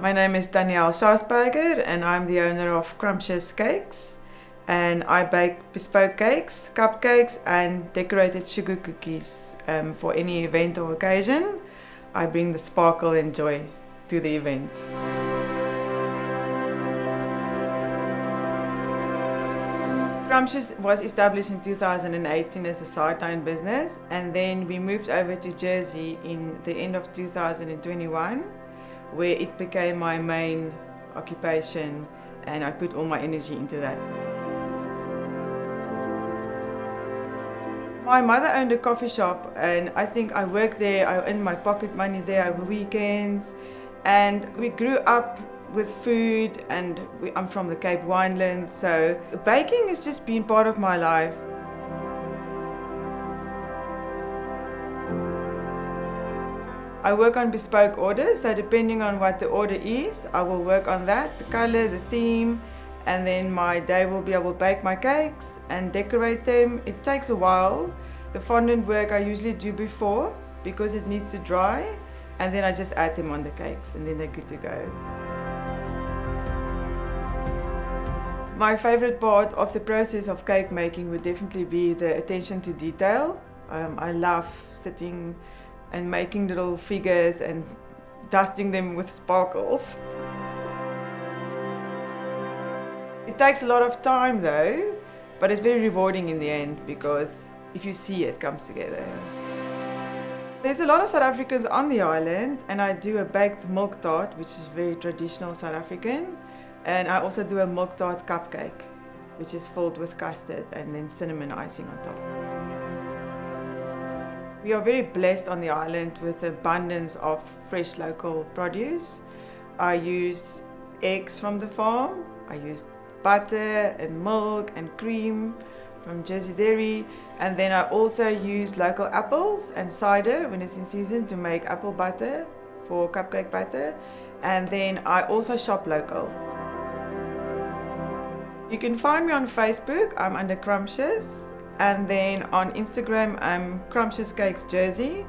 My name is Danielle Schausberger and I'm the owner of Crumptious Cakes, and I bake bespoke cakes, cupcakes and decorated sugar cookies for any event or occasion. I bring the sparkle and joy to the event. Crumptious was established in 2018 as a sideline business, and then we moved over to Jersey in the end of 2021, where it became my main occupation and I put all my energy into that. My mother owned a coffee shop and I think I worked there, I earned my pocket money there over weekends, and we grew up with food, and I'm from the Cape Winelands, so baking has just been part of my life. I work on bespoke orders, so depending on what the order is, I will work on that, the color, the theme, and then my day will be I will bake my cakes and decorate them. It takes a while. The fondant work I usually do before because it needs to dry, and then I just add them on the cakes and then they're good to go. My favorite part of the process of cake making would definitely be the attention to detail. I love sitting and making little figures and dusting them with sparkles. It takes a lot of time though, but it's very rewarding in the end because if you see it comes together. There's a lot of South Africans on the island, and I do a baked milk tart, which is very traditional South African. And I also do a milk tart cupcake, which is filled with custard and then cinnamon icing on top. We are very blessed on the island with abundance of fresh local produce. I use eggs from the farm, I use butter and milk and cream from Jersey Dairy, and then I also use local apples and cider when it's in season to make apple butter for cupcake batter, and then I also shop local. You can find me on Facebook, I'm under Crumptious, and then on Instagram I'm Crumptious Cakes Jersey,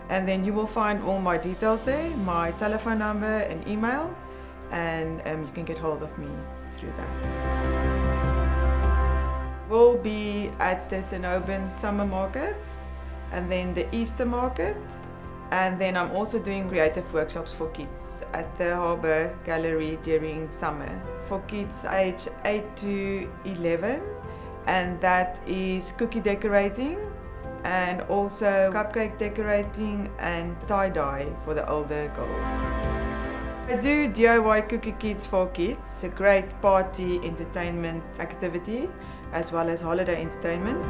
and then you will find all my details there, my telephone number and email, and you can get hold of me through that. We'll be at the Sinoban summer markets and then the Easter market, and then I'm also doing creative workshops for kids at the Harbour Gallery during summer for kids age 8 to 11, and that is cookie decorating and also cupcake decorating and tie-dye for the older girls. I do DIY cookie kits for kids. It's a great party entertainment activity as well as holiday entertainment.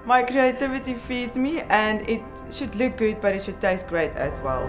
My creativity feeds me, and it should look good but it should taste great as well.